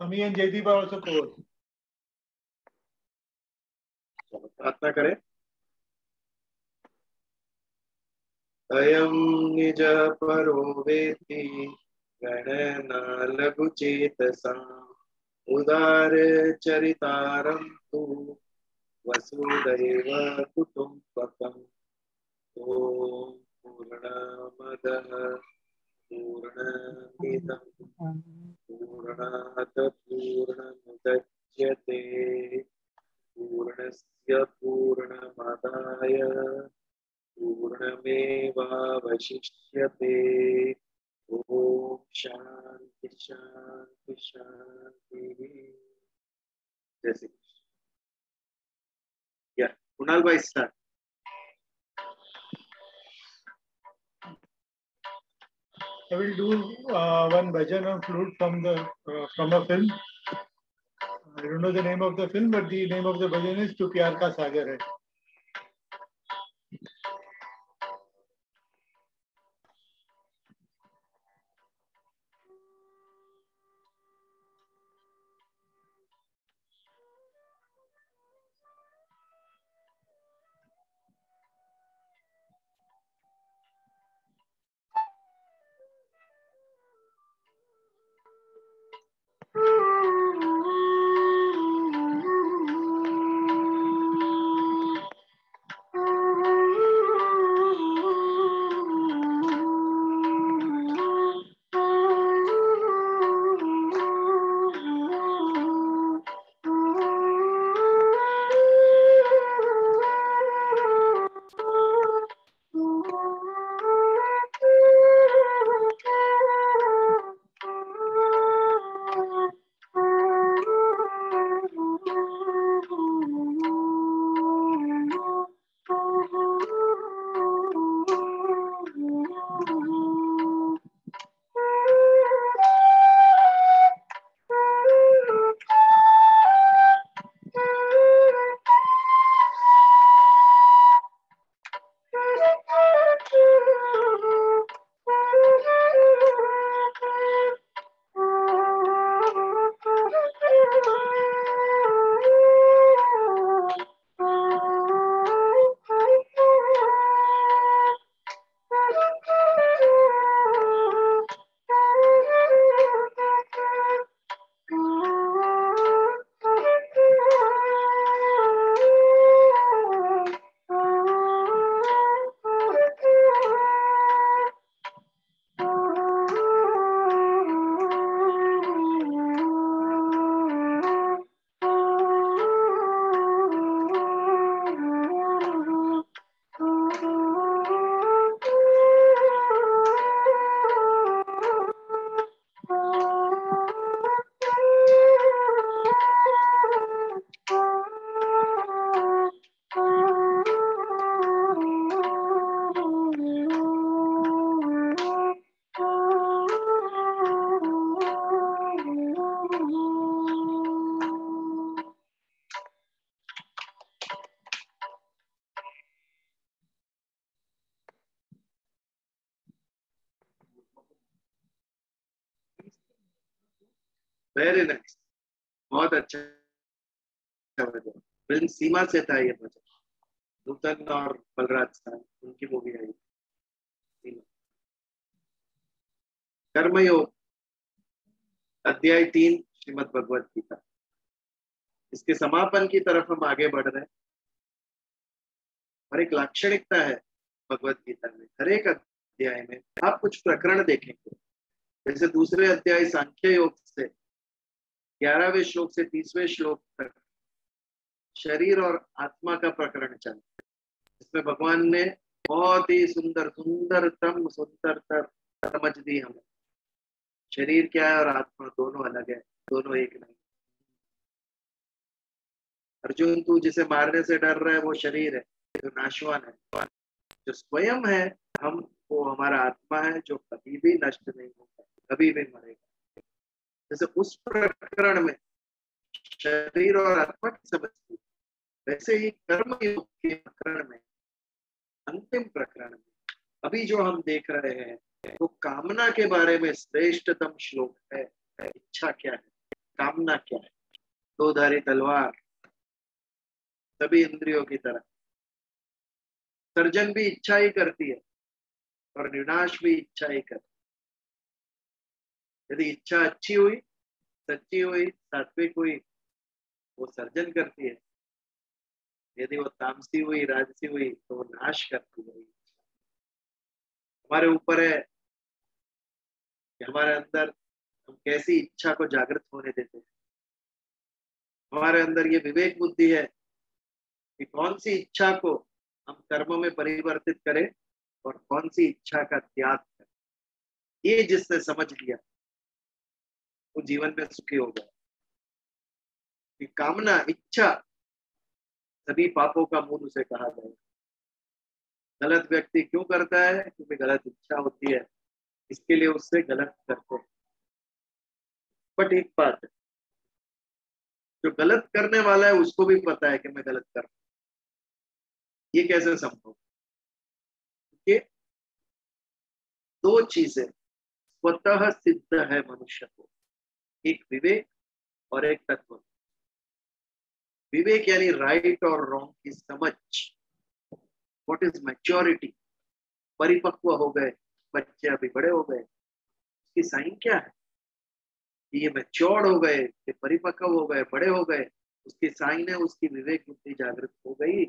Ami and Jaydeep are also co-hosts. प्रार्थना करें। अयं निज परो वेति गणना लघु चेतसा उदार चरितारं तु वसुदैव कुटुम्बकम्। ओम पूर्णमदः पूर्णमिदं पूर्णात् पूर्णमुदच्यते पूर्णस्य पूर्णमादाय पूर्णमेवावशिष्यते। ओम शांति शांति शांति। जय श्री कृष्ण। या कुणाल भाई start. I will do one bhajan on flute from a film. I don't know the name of the film, but the name of the bhajan is "Tu Pyar Ka Sagar Hai." Very nice, बहुत अच्छा भजन। Film सीमा से था ये भजन, नूतन और बलराज साहब उनकी movie आई सीमा। कर्मयोग अध्याय 3 श्रीमद् भगवत गीता, इसके समापन की तरफ हम आगे बढ़ रहे हैं। और एक लाक्षणिकता है भगवत गीता में, हर एक अध्याय में आप कुछ प्रकरण देखेंगे। जैसे दूसरे अध्याय सांख्य योग से 11वें श्लोक से 30वें श्लोक तक शरीर और आत्मा का प्रकरण चलता है। इसमें भगवान ने बहुत ही सुंदरतम सुंदरतर समझ दी हमें। शरीर क्या है और आत्मा दोनों अलग है, दोनों एक नहीं। अर्जुन, तू जिसे मारने से डर रहा है वो शरीर है जो नाशवान है। जो स्वयं है हम, वो हमारा आत्मा है जो कभी भी नष्ट नहीं होगा, कभी भी मरेगा। जैसे उस प्रकरण में शरीर और आत्मा की समझ थी, वैसे ही कर्म योग के प्रकरण में, अंतिम प्रकरण में अभी जो हम देख रहे हैं वो कामना के बारे में श्रेष्ठतम श्लोक है। इच्छा क्या है? कामना क्या है? दो धारी तलवार, सभी इंद्रियों की तरह। सर्जन भी इच्छा ही करती है और विनाश भी इच्छा ही करती है। यदि इच्छा अच्छी हुई, सच्ची हुई, सात्विक हुई, वो सर्जन करती है। यदि वो तामसी हुई, राजसी हुई, तो वो नाश करती है। हमारे ऊपर है कि हमारे अंदर हम कैसी इच्छा को जागृत होने देते हैं। हमारे अंदर ये विवेक बुद्धि है कि कौन सी इच्छा को हम कर्म में परिवर्तित करें और कौन सी इच्छा का त्याग करें। ये जिसने समझ लिया वो जीवन में सुखी हो गया। कि कामना, इच्छा सभी पापों का मूल उसे कहा गया। गलत व्यक्ति क्यों करता है? क्योंकि गलत इच्छा होती है, इसके लिए उससे गलत करते हैं। बट एक बात है, जो गलत करने वाला है उसको भी पता है कि मैं गलत कर रहा हूं। ये कैसे संभव? कि दो चीजें स्वतः सिद्ध है मनुष्य को, एक विवेक और एक तत्व। विवेक यानी राइट और रॉन्ग की समझ। What is maturity? परिपक्व हो गए, बच्चे अभी बड़े हो गए, उसकी साइन क्या है? ये मैच्योर्ड हो गए, ये परिपक्व हो गए, बड़े हो गए, उसकी साइन है उसकी विवेक बुद्धि जागृत हो गई।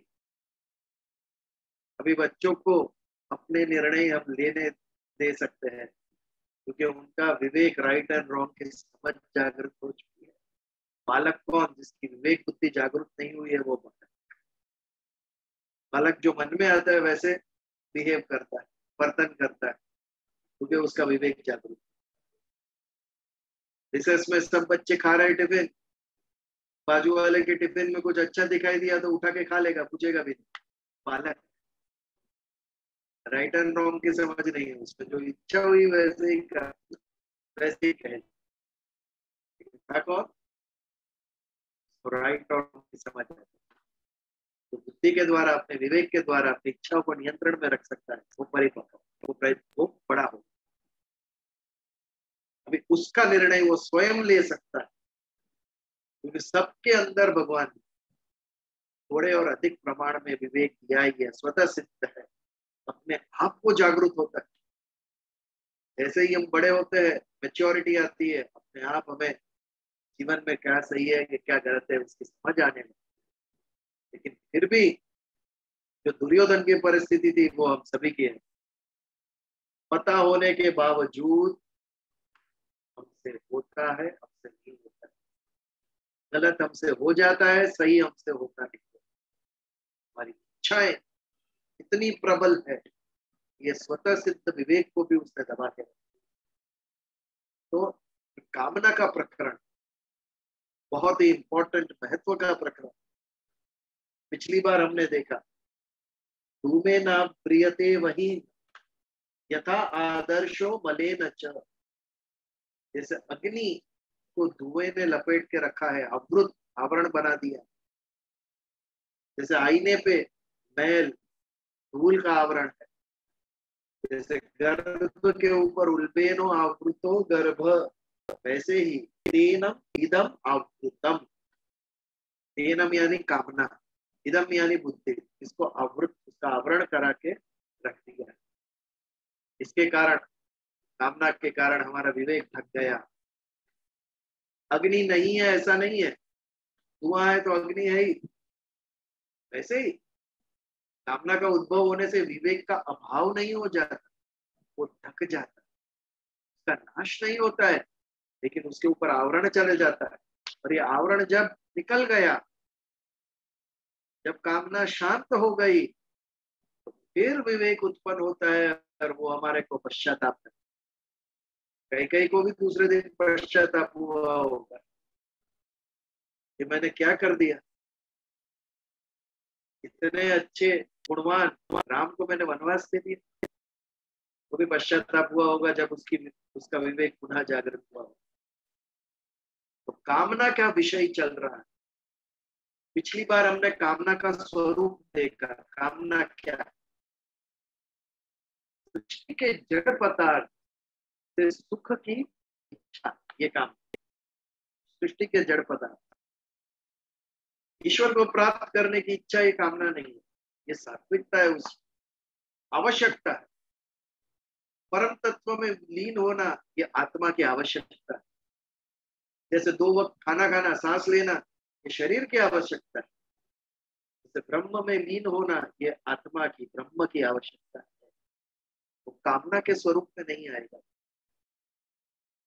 अभी बच्चों को अपने निर्णय हम लेने दे सकते हैं क्योंकि उनका विवेक, राइट एंड रॉन्ग की समझ जागृत हो चुकी है। बालक कौन? जिसकी विवेक बुद्धि जागृत नहीं हुई है वो बालक। बालक जो मन में आता है वैसे बिहेव करता है, वर्तन करता है, क्योंकि उसका विवेक जागृत। रिसेस में सब बच्चे खा रहे टिफिन, बाजू वाले के टिफिन में कुछ अच्छा दिखाई दिया तो उठा के खा लेगा, पूछेगा भी नहीं। बालक, राइट एंड रॉन्ग की समझ नहीं है उसमें, जो इच्छा हुई वैसे ही वैसे ही कहे। कौन? राइट और रॉन्ग की समझ है तो बुद्धि के द्वारा, अपने विवेक के द्वारा अपनी इच्छाओं को नियंत्रण में रख सकता है, वो परिपक्व, वो बड़ा हो। अभी उसका निर्णय वो स्वयं ले सकता है क्योंकि सबके अंदर भगवान थोड़े और अधिक प्रमाण में विवेक दिया ही है, स्वतः सिद्ध है, अपने आप को जागरूक होता है। जैसे ही हम बड़े होते हैं, मेच्योरिटी आती है, अपने आप हमें जीवन में क्या सही है कि क्या गलत है उसकी समझ आने में। लेकिन फिर भी जो दुर्योधन की परिस्थिति थी वो हम सभी की है। पता होने के बावजूद हमसे होता है, हमसे नहीं होता है। गलत हमसे हो जाता है, सही हमसे होता नहीं। हमारी इच्छाएं इतनी प्रबल है, ये स्वतः सिद्ध विवेक को भी उसने दबा के रखा। तो कामना का प्रकरण बहुत ही इंपॉर्टेंट, महत्व का प्रकरण। पिछली बार हमने देखा, धूमे न प्रियते वही यथा आदर्शो मलेन च। जैसे अग्नि को धुएं ने लपेट के रखा है, आवृत, आवरण बना दिया। जैसे आईने पे मैल, धूल का आवरण है, जैसे गर्भ के ऊपर उल्बेनो आवृतो गर्भ, वैसे ही तेनम इदम आवृतम। तेनम यानी कामना, इदम यानी बुद्धि, इसको आवृत, उसका आवरण करा के रख दिया। इसके कारण, कामना के कारण हमारा विवेक ढक गया। अग्नि नहीं है ऐसा नहीं है, धुआं है तो अग्नि है ही। वैसे ही कामना का उद्भव होने से विवेक का अभाव नहीं हो जाता, वो ढक जाता है, उसका नाश नहीं होता है, लेकिन उसके ऊपर आवरण चले जाता है। और ये आवरण जब निकल गया, जब कामना शांत हो गई, तो फिर विवेक उत्पन्न होता है और वो हमारे को पश्चाताप करता है। कई कई को भी दूसरे दिन पश्चाताप हुआ होगा कि मैंने क्या कर दिया, इतने अच्छे गुणवान राम को मैंने वनवास दे दिया। वो भी पश्चाताप हुआ होगा जब उसका विवेक पुनः जागृत हुआ होगा। तो कामना का विषय चल रहा है। पिछली बार हमने कामना का स्वरूप देखा। कामना क्या है? सृष्टि के जड़ पदार्थ से सुख की इच्छा, ये काम। सृष्टि के जड़ पदार्थ। ईश्वर को प्राप्त करने की इच्छा ये कामना नहीं है, ये सात्विकता है, उस आवश्यकता है। परम तत्व में लीन होना ये आत्मा की आवश्यकता है। जैसे 2 वक्त खाना खाना, सांस लेना ये शरीर की आवश्यकता है, जैसे ब्रह्म में लीन होना ये आत्मा की, ब्रह्म की आवश्यकता है। वो कामना के स्वरूप में नहीं आएगा।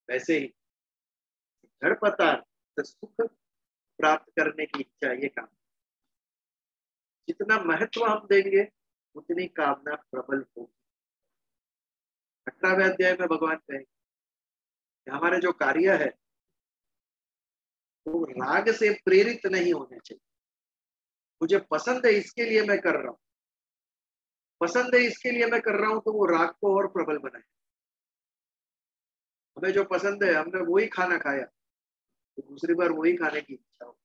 वैसे ही जड़ पदार्थ सुख प्राप्त करने की इच्छा ये काम, जितना महत्व हम देंगे उतनी कामना प्रबल होगी। 18वें अध्याय में भगवान कहेंगे हमारे जो कार्य है वो राग से प्रेरित नहीं होने चाहिए। मुझे पसंद है इसके लिए मैं कर रहा हूं, पसंद है इसके लिए मैं कर रहा हूं, तो वो राग को और प्रबल बनाए। हमें जो पसंद है हमने वही खाना खाया तो दूसरी बार वही खाने की इच्छा हो।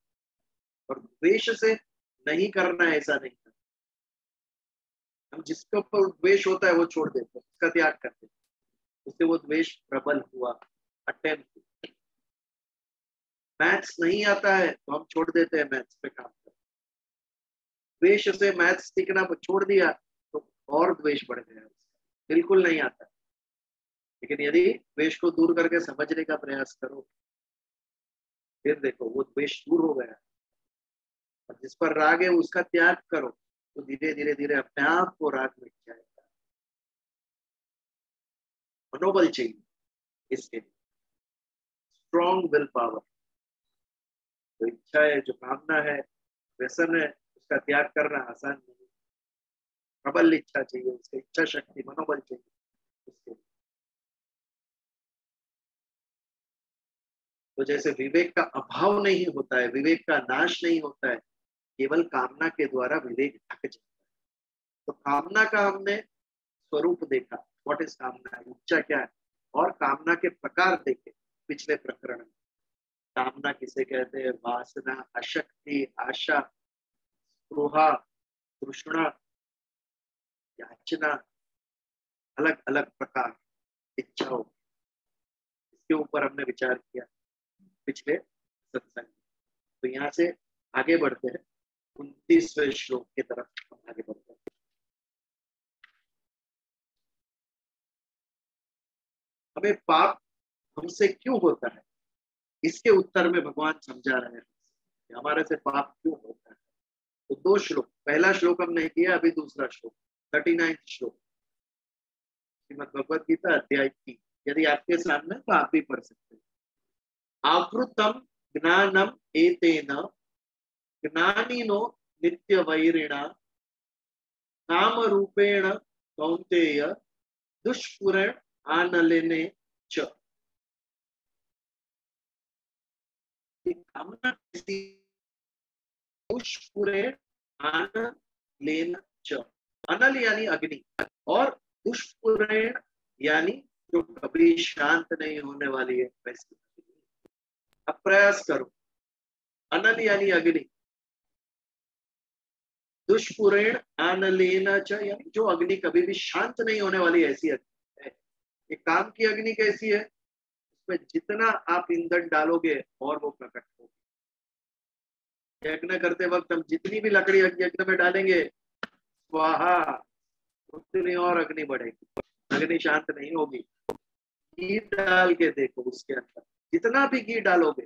और द्वेष से नहीं करना है ऐसा नहीं करना। हम जिसके ऊपर द्वेष होता है वो छोड़ देते हैं, उसका त्याग करते हैं, उससे वो द्वेष प्रबल हुआ। अटेम्प्ट मैथ्स नहीं आता है तो हम छोड़ देते हैं मैथ्स पे काम करना। द्वेष से मैथ्स सीखना छोड़ दिया तो और द्वेष बढ़ गया, बिल्कुल नहीं आता। लेकिन यदि द्वेष को दूर करके समझने का प्रयास करो फिर देखो वो द्वेष दूर हो गया। और जिस पर राग है उसका त्याग करो तो धीरे धीरे धीरे अपने आप को राग मिट जाएगा। मनोबल चाहिए इसके लिए, स्ट्रॉन्ग विल पावर। जो इच्छा है, जो कामना है, व्यसन है, उसका त्याग करना आसान नहीं। प्रबल इच्छा चाहिए, उसकी इच्छा शक्ति, मनोबल चाहिए उसके लिए। तो जैसे विवेक का अभाव नहीं होता है, विवेक का नाश नहीं होता है, केवल कामना के द्वारा विवेक ढक जाता है। तो कामना का हमने स्वरूप देखा, व्हाट इज कामना, इच्छा क्या है, और कामना के प्रकार देखे पिछले प्रकरण में। कामना किसे कहते हैं, वासना, अशक्ति, आशा, स्पृहा, तृष्णा, याचना, अलग अलग प्रकार इच्छाओं, इसके ऊपर हमने विचार किया पिछले सत्संग। तो यहाँ से आगे बढ़ते हैं 29वें श्लोक की तरफ हम आगे बढ़ते हैं। हमें पाप हमसे क्यों होता है, इसके उत्तर में भगवान समझा रहे हैं कि हमारे से पाप क्यों होता है। तो 2 श्लोक, पहला श्लोक हमने किया, अभी दूसरा श्लोक 39 श्लोक श्रीमद् भगवद गीता अध्याय 3। यदि आपके सामने तो आप भी पढ़ सकते हैं। आवृतम ज्ञानम एतेन ज्ञानिनो नित्य वैरिणा काम रूपेण कौन्तेय दुष्पुरेण आनलेने च। कामना दुष्पुरेण आनलेन च। अनल यानी अग्नि, और दुष्पुरेण यानी जो कभी शांत नहीं होने वाली है वैसी। अब प्रयास करो, अनल यानी अग्नि, दुष्पुरेण आनलेन च यानी जो अग्नि कभी भी शांत नहीं होने वाली, ऐसी अग्नि है। ये काम की अग्नि कैसी है, उसमें जितना आप ईंधन डालोगे और वो प्रकट होगी। यज्ञ करते वक्त हम जितनी भी लकड़ी यज्ञ में डालेंगे स्वाहा, उतनी और अग्नि बढ़ेगी, अग्नि शांत नहीं होगी। घी डाल के देखो, उसके अंदर जितना भी घी डालोगे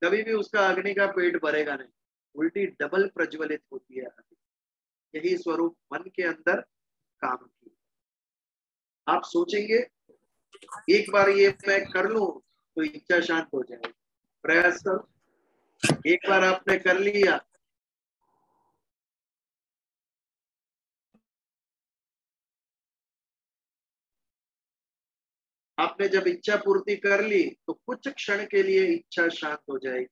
कभी भी उसका अग्नि का पेट भरेगा नहीं, उल्टी डबल प्रज्वलित होती है अग्नि। यही स्वरूप मन के अंदर काम की। आप सोचेंगे एक बार ये मैं कर लूं तो इच्छा शांत हो जाएगी, प्रयास करो। एक बार आपने कर लिया, आपने जब इच्छा पूर्ति कर ली तो कुछ क्षण के लिए इच्छा शांत हो जाएगी,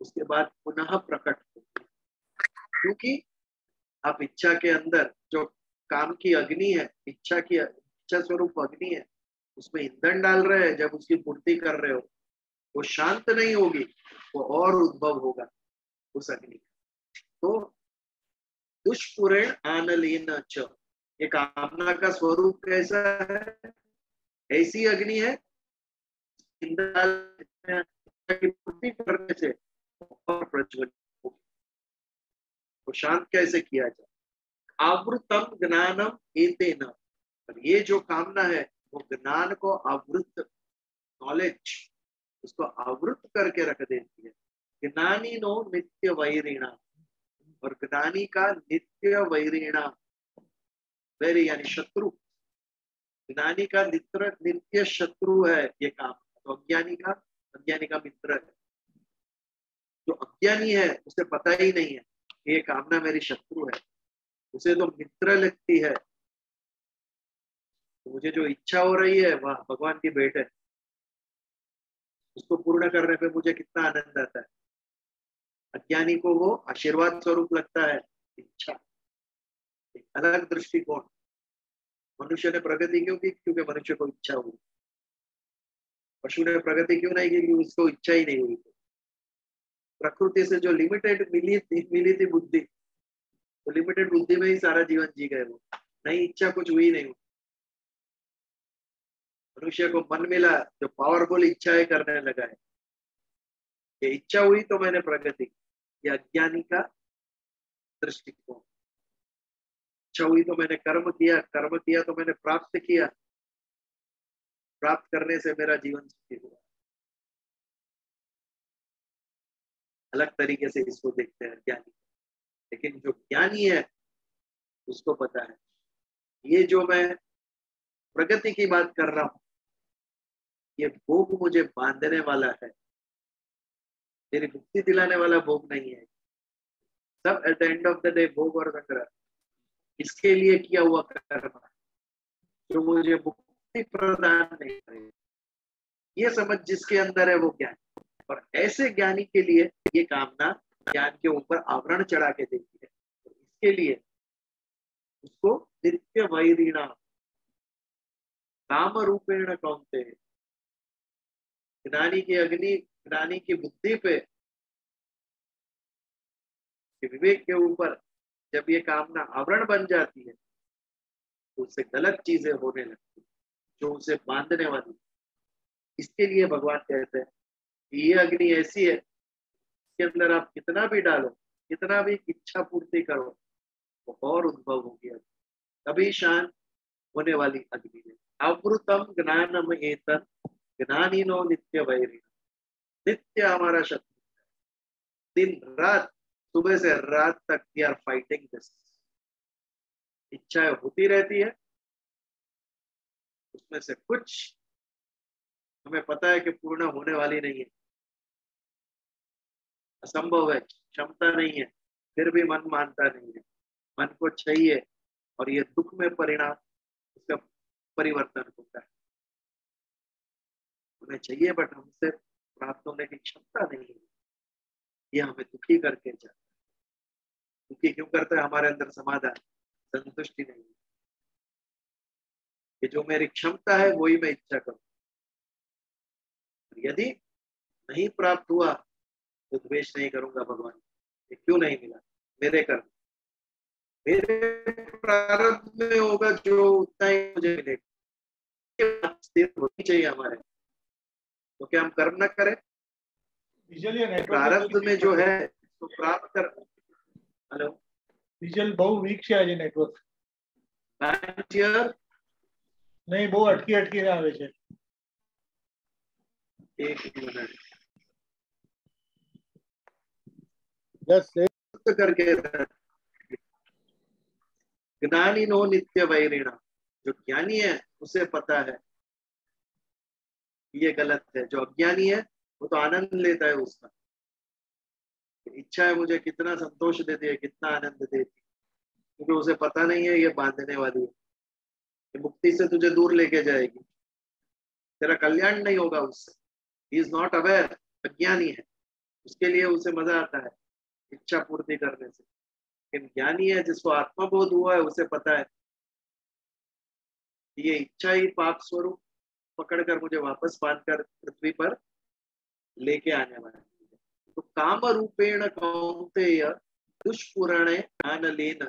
उसके बाद पुनः प्रकट होगी। क्योंकि आप इच्छा के अंदर जो काम की अग्नि है, इच्छा स्वरूप अग्नि है, उसमें ईंधन डाल रहे हैं। जब उसकी पूर्ति कर रहे हो वो शांत नहीं होगी, वो और उद्भव होगा उस अग्नि। तो दुष्पुरेण आनलेन च, ये कामना का स्वरूप कैसा है, ऐसी अग्नि है, की पूर्ति करने से और प्रज्वलित होगी। तो शांत कैसे किया जाए? आवृतम ज्ञानम एतेन, और ये जो कामना है वो ज्ञान को आवृत, नॉलेज उसको आवृत करके रख देती है। ज्ञानी नो नित्य वैरिणा, और ज्ञानी का नित्य वैरिणा, वैरी यानी शत्रु, ज्ञानी का नित्य शत्रु है ये काम। तो अज्ञानी का मित्र है। जो अज्ञानी है उसे पता ही नहीं है कि ये कामना मेरी शत्रु है, उसे तो मित्र लगती है। तो मुझे जो इच्छा हो रही है वह भगवान की भेंट है, उसको पूर्ण करने पे मुझे कितना आनंद आता है। अज्ञानी को वो आशीर्वाद स्वरूप लगता है इच्छा, एक अलग दृष्टिकोण। मनुष्य ने प्रगति क्यों की? क्योंकि मनुष्य को इच्छा हुई। पशु ने प्रगति क्यों नहीं की? क्योंकि उसको इच्छा ही नहीं हुई। प्रकृति से जो लिमिटेड मिली थी बुद्धि, तो लिमिटेड बुद्धि में ही सारा जीवन जी गए वो, नई इच्छा कुछ हुई नहीं। मनुष्य को मन मिला जो पावरफुल इच्छाएं करने लगा है। ये इच्छा हुई तो मैंने प्रगति की, ये अज्ञानी का दृष्टिकोण। इच्छा हुई तो मैंने कर्म किया तो मैंने प्राप्त किया, प्राप्त करने से मेरा जीवन सुखी हुआ। अलग तरीके से इसको देखते हैं ज्ञानी। लेकिन जो ज्ञानी है उसको पता है ये जो मैं प्रगति की बात कर रहा हूं, ये भोग मुझे बांधने वाला है, मेरी मुक्ति दिलाने वाला भोग नहीं है। सब at the end of the day भोग और संग्रह इसके लिए किया हुआ कर्म जो मुझे मुक्ति प्रदान नहीं करेगा। ये समझ जिसके अंदर है वो ज्ञान, और ऐसे ज्ञानी के लिए ये कामना ज्ञान के ऊपर आवरण चढ़ा के देती है। तो इसके लिए उसको नित्य वैरिणा काम रूपेण कौनते, ज्ञानी की अग्नि, ज्ञानी की बुद्धि पे, विवेक के ऊपर जब ये कामना आवरण बन जाती है तो उससे गलत चीजें होने लगती जो उसे बांधने वाली। इसके लिए भगवान कहते हैं कि ये अग्नि ऐसी है, इसके अंदर आप कितना भी डालो, कितना भी इच्छा पूर्ति करो, वो और उद्भव होगी, कभी शांत होने वाली अग्नि है। अवृतम ज्ञानम एतन ज्ञानीनो नित्य वैरिण, नित्य हमारा शत्रु, दिन रात, सुबह से रात तक वी आर फाइटिंग दिस। इच्छाएं होती रहती है, उसमें से कुछ हमें पता है कि पूर्ण होने वाली नहीं है, असंभव है, क्षमता नहीं है, फिर भी मन मानता नहीं है। मन को चाहिए और ये दुख में परिणाम उसका परिवर्तन होता है। उन्हें चाहिए बट हमसे प्राप्त होने की क्षमता नहीं है, ये हमें दुखी करके जाता है। दुखी क्यों करता है? हमारे अंदर समाधान, संतुष्टि नहीं है कि जो मेरी क्षमता है वही मैं इच्छा करूं। यदि नहीं प्राप्त हुआ तो द्वेष नहीं करूंगा भगवान, ये क्यों नहीं मिला, मेरे कर्म, मेरे प्रारब्ध में होगा जो उतना ही मुझे मिलेगा। स्थिर होनी चाहिए हमारे, तो क्या हम कर्म न करें? प्रारब्ध में जो है तो प्राप्त कर। हेलो विजुअल बहुत वीक છે આજે નેટવર્ક नहीं, બહુ અટકી અટકીને આવે છે। एक मिनट बस करके। ज्ञानी नो नित्य वैरिणा, जो ज्ञानी है उसे पता है ये गलत है। जो अज्ञानी है वो तो आनंद लेता है उसका, इच्छा है मुझे कितना संतोष देती है, कितना आनंद देती है, क्योंकि उसे पता नहीं है ये बांधने वाली है, ये मुक्ति से तुझे दूर लेके जाएगी, तेरा कल्याण नहीं होगा उससे। ही इज नॉट अवेयर, अज्ञानी है, उसके लिए उसे मजा आता है इच्छा पूर्ति करने से। लेकिन ज्ञानी है, जिसको आत्मबोध हुआ है, उसे पता है ये इच्छा ही पाप स्वरूप पकड़कर मुझे वापस बांधकर पृथ्वी पर लेके आने वाला है। तो काम रूपेण कौन्तेय दुष्पूरणे ज्ञान लेन,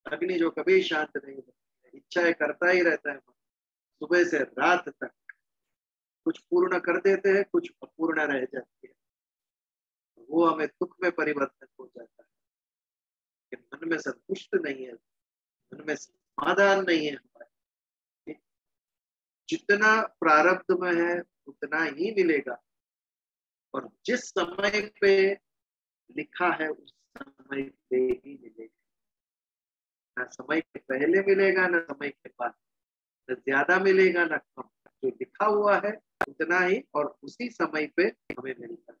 अग्नि जो कभी शांत नहीं होती, इच्छाएं करता ही रहता है सुबह से रात तक। कुछ पूर्ण कर देते हैं, कुछ अपूर्ण रह जाती है, वो हमें दुख में परिवर्तन हो जाता है। कि मन में संतुष्ट नहीं है, मन में समाधान नहीं है हमारे। जितना प्रारब्ध में है उतना ही मिलेगा, और जिस समय पे लिखा है उस समय पे ही मिलेगा। ना समय के पहले मिलेगा, ना समय के बाद, न ज्यादा मिलेगा ना कम। जो लिखा हुआ है उतना ही और उसी समय पे हमें मिलता है।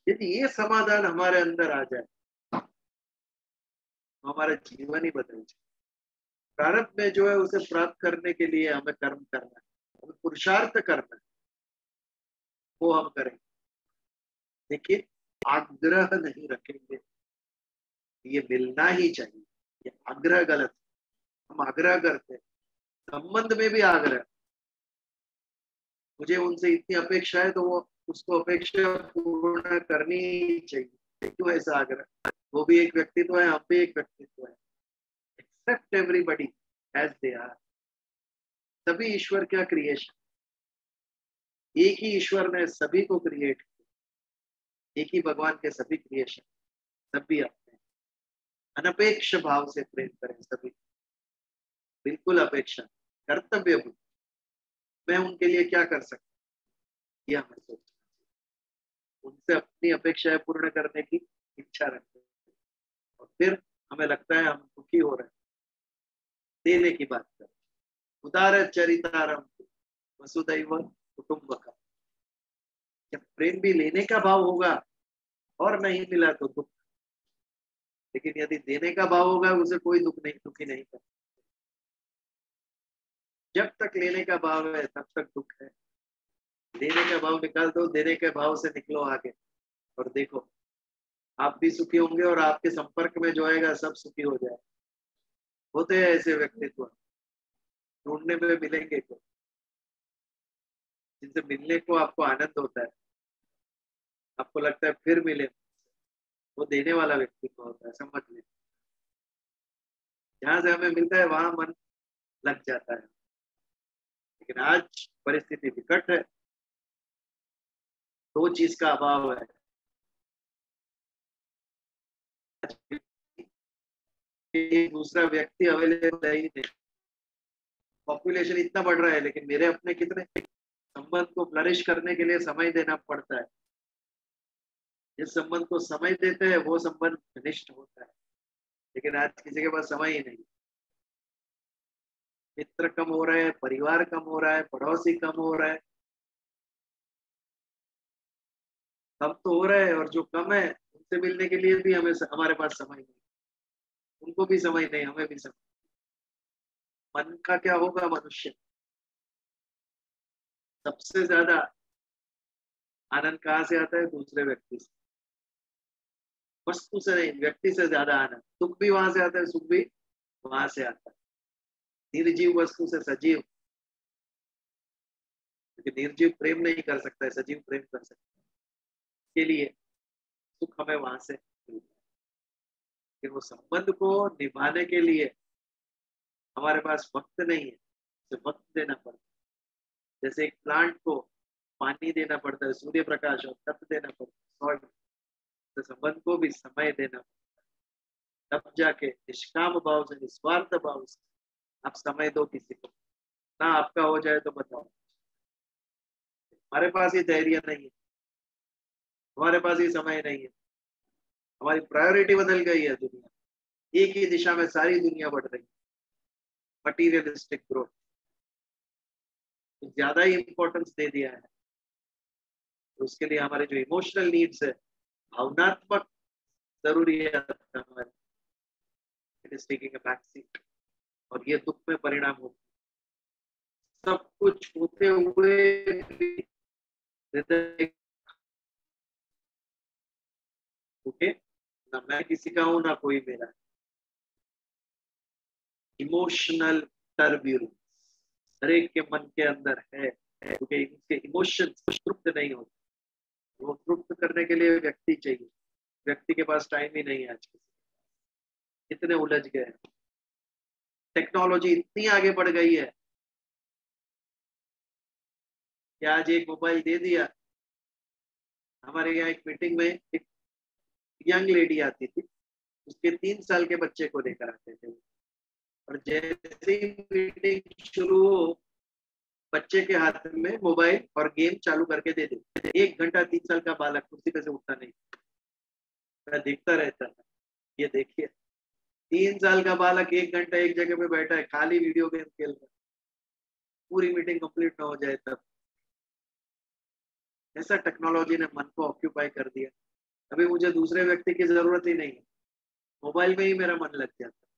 यदि ये समाधान हमारे अंदर आ जाए तो हमारा जीवन ही बदल जाए। प्रारब्ध में जो है उसे प्राप्त करने के लिए हमें कर्म करना है, हमें पुरुषार्थ करना है, वो हम करेंगे, लेकिन आग्रह नहीं रखेंगे ये मिलना ही चाहिए। ये आग्रह गलत है। हम आग्रह करते हैं, संबंध में भी आग्रह, मुझे उनसे इतनी अपेक्षा है तो वो उसको अपेक्षा पूर्ण करनी ही चाहिए। क्यों ऐसा आग्रह? वो भी एक व्यक्तित्व है, हम भी एक व्यक्तित्व है। Accept everybody as they are. सभी ईश्वर क्या क्रिएशन, एक ही ईश्वर ने सभी को क्रिएट किया, एक ही भगवान के सभी क्रिएशन, सभी अपने अनपेक्ष भाव से प्रेम करें सभी, बिल्कुल अपेक्षा, कर्तव्य बुद्धि, मैं उनके लिए क्या कर सकता हूँ ये हमें सोचना चाहिए। उनसे अपनी अपेक्षाएं पूर्ण करने की इच्छा रखते हैं, और फिर हमें लगता है हम दुखी हो रहे हैं, देने की बात करें। उदार चरितारम वसुदैव कुटुंबकम। जब प्रेम भी लेने का भाव होगा और नहीं मिला तो दुख, लेकिन यदि देने का भाव होगा उसे कोई दुखी नहीं करता। जब तक लेने का भाव है तब तक दुख है। देने का भाव निकाल दो, देने के भाव से निकलो आगे, और देखो आप भी सुखी होंगे और आपके संपर्क में जो आएगा सब सुखी हो जाए। होते हैं ऐसे व्यक्तित्व, ढूंढने में मिलेंगे को, जिनसे मिलने को आपको आनंद होता है, आपको लगता है फिर मिले, वो देने वाला व्यक्तित्व होता है, समझ लें। जहां से हमें मिलता है वहां मन लग जाता है, लेकिन आज परिस्थिति विकट है, दो चीज का अभाव है। एक दूसरा व्यक्ति अवेलेबल है ही नहीं। पॉपुलेशन इतना बढ़ रहा है लेकिन मेरे अपने कितने? संबंध को फ्लरिश करने के लिए समय देना पड़ता है। जिस संबंध को समय देते हैं वो संबंध घनिष्ठ होता है, लेकिन आज किसी के पास समय ही नहीं। मित्र कम हो रहे हैं, परिवार कम हो रहा है, पड़ोसी कम हो रहा है, कम तो हो रहा है, और जो कम है उनसे मिलने के लिए भी हमारे पास समय नहीं। उनको भी समय नहीं, हमें भी समय। मन का क्या होगा मनुष्य? सबसे ज्यादा आनंद कहाँ से आता है? दूसरे व्यक्ति से, वस्तु से नहीं, व्यक्ति से ज्यादा आनंद। सुख भी वहां से आता है, सुख भी वहां से आता है। निर्जीव वस्तु से सजीव, क्योंकि निर्जीव प्रेम नहीं कर सकता है, सजीव प्रेम कर सकता है। के लिए सुख हमें वहां से मिलता है, लेकिन वो संबंध को निभाने के लिए हमारे पास वक्त नहीं है, उसे वक्त देना पड़ता है। जैसे एक प्लांट को पानी देना पड़ता है, सूर्य प्रकाश और तप देना पड़ता है, तो संबंध को भी समय देना पड़ता है। तब जाके निष्काम भाव से, निस्वार्थ भाव से आप समय दो किसी को। ना आपका हो जाए तो बताओ, हमारे पास ये धैर्य नहीं है, हमारे पास ये समय नहीं है, हमारी प्रायोरिटी बदल गई है। दुनिया एक ही दिशा में, सारी दुनिया बढ़ रही है, मटीरियलिस्टिक ग्रोथ, तो ज्यादा ही इंपॉर्टेंस दे दिया है। तो उसके लिए हमारे जो इमोशनल नीड्स है, भावनात्मक जरूरियात हमारी, it is taking a back seat, और ये दुख में परिणाम होता है। सब कुछ होते हुए भी ओके, ना मैं किसी का हूं ना कोई मेरा। इमोशनल टर्ब्यूलेंस हर एक के मन के अंदर है, क्योंकि उनके इमोशंस तृप्त नहीं होते। वो तृप्त करने के लिए व्यक्ति चाहिए, व्यक्ति के पास टाइम ही नहीं है आज। इतने उलझ गए, टेक्नोलॉजी इतनी आगे बढ़ गई है कि आज एक मोबाइल दे दिया। हमारे यहाँ एक मीटिंग में एक यंग लेडी आती थी, उसके 3 साल के बच्चे को लेकर आते थे, और जैसे ही मीटिंग शुरू हो बच्चे के हाथ में मोबाइल और गेम चालू करके दे दे। 1 घंटा 3 साल का बालक कुर्सी पे से उठता नहीं, मैं देखता रहता था। ये देखिए 3 साल का बालक 1 घंटा एक जगह पे बैठा है, खाली वीडियो गेम खेल रहा है, पूरी मीटिंग कंप्लीट ना हो जाए तब। ऐसा टेक्नोलॉजी ने मन को ऑक्यूपाई कर दिया, अभी मुझे दूसरे व्यक्ति की जरूरत ही नहीं है, मोबाइल में ही मेरा मन लग जाता है।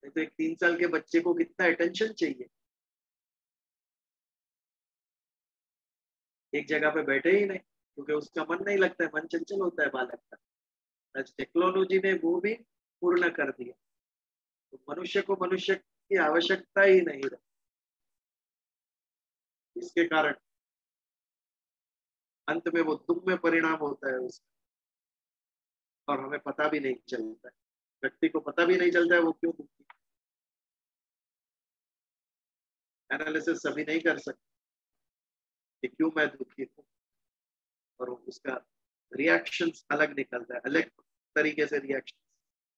नहीं तो एक 3 साल के बच्चे को कितना अटेंशन चाहिए, एक जगह पे बैठे ही नहीं, क्योंकि उसका मन नहीं लगता है, मन चंचल होता है बालक का। आज टेक्नोलॉजी ने वो भी पूर्ण कर दिया, तो मनुष्य को मनुष्य की आवश्यकता ही नहीं रही। इसके कारण अंत में वो दुख में परिणाम होता है उसका, और हमें पता भी नहीं चलता है, व्यक्ति को पता भी नहीं चलता है वो क्यों दुखी। एनालिसिस सभी नहीं कर सकते कि क्यों मैं दुखी हूँ, और उसका रिएक्शन अलग निकलता है, अलग तरीके से रिएक्शन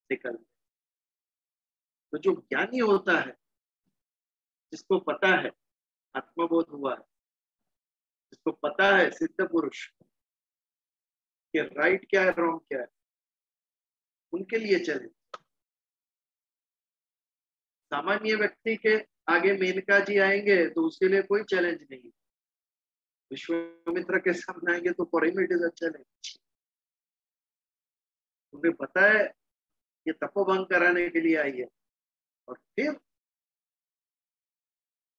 निकलता है। तो जो ज्ञानी होता है, जिसको पता है, आत्मबोध हुआ है, जिसको पता है सिद्ध पुरुष कि राइट क्या है रॉन्ग क्या है, उनके लिए चले। सामान्य व्यक्ति के आगे मेनका जी आएंगे तो उसके लिए कोई चैलेंज नहीं। विश्वामित्र के सामने आएंगे तो for him it is a challenge. उन्हें पता है ये तपोभंग कराने के लिए आई है, और फिर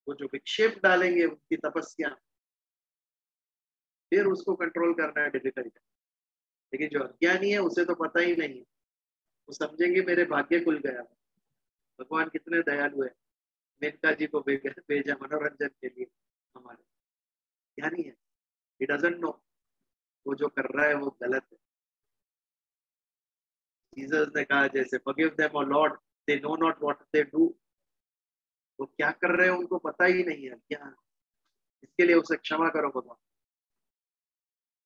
वो जो विक्षेप डालेंगे उनकी तपस्या, फिर उसको कंट्रोल करना डिफिकल्ट है। लेकिन जो अज्ञानी है उसे तो पता ही नहीं है, वो समझेंगे मेरे भाग्य खुल गया, भगवान कितने दयालु है, मेनका जी को भेजा मनोरंजन के लिए। हमारे ज्ञानी है, ही डजंट नो वो जो कर रहा है वो गलत है। जीसस ने कहा जैसे forgive them O Lord, they know not what they do. वो क्या कर रहे हैं उनको पता ही नहीं है क्या, इसके लिए उसे क्षमा करो भगवान।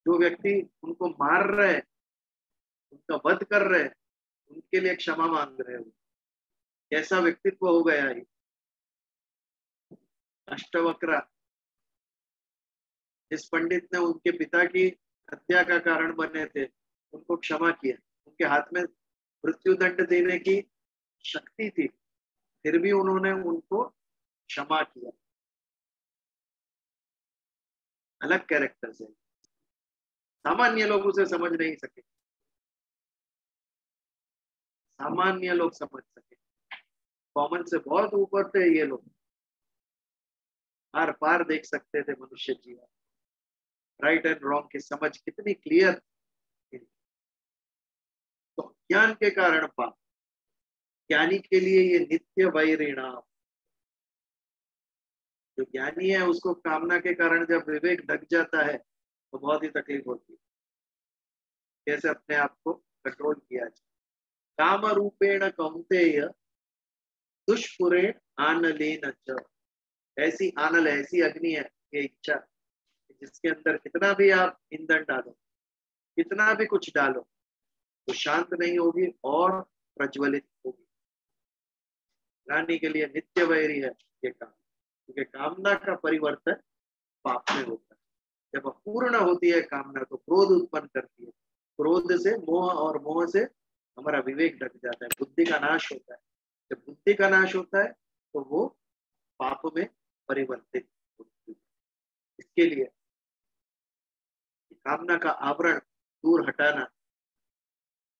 जो व्यक्ति उनको मार रहे हैं, उनका वध कर रहे हैं, उनके लिए क्षमा मांग रहे हैं, कैसा व्यक्तित्व हो गया है। अष्टवक्र, जिस पंडित ने उनके पिता की हत्या का कारण बने थे, उनको क्षमा किया, उनके हाथ में मृत्युदंड देने की शक्ति थी, फिर भी उन्होंने उनको क्षमा किया। अलग कैरेक्टर है, सामान्य लोग उसे समझ नहीं सके, सामान्य लोग समझ सके, कॉमन से बहुत ऊपर थे ये लोग, आर पार देख सकते थे मनुष्य जीवन, राइट एंड रॉन्ग की समझ कितनी क्लियर थी। तो ज्ञान के कारण पाप, ज्ञानी के लिए ये नित्य वैरिणाम। जो ज्ञानी है उसको कामना के कारण जब विवेक ढक जाता है तो बहुत ही तकलीफ होती है, कैसे अपने आप को कंट्रोल किया जाए। काम रूपेण कौन्तेय दुष्पुरेण आनलेन च। ऐसी आनल, ऐसी अग्नि है ये इच्छा, जिसके अंदर कितना भी आप ईंधन डालो, कितना भी कुछ डालो, तो शांत नहीं होगी और प्रज्वलित होगी। ज्ञानी के लिए नित्य वैरी है ये काम, क्योंकि कामना का परिवर्तन पाप में होता है। जब अपूर्ण होती है कामना तो क्रोध उत्पन्न करती है, क्रोध से मोह, और मोह से हमारा विवेक ढक जाता है, बुद्धि का नाश होता है। जब बुद्धि का नाश होता है तो वो पाप में परिवर्तित होती है। इसके लिए कामना का आवरण दूर हटाना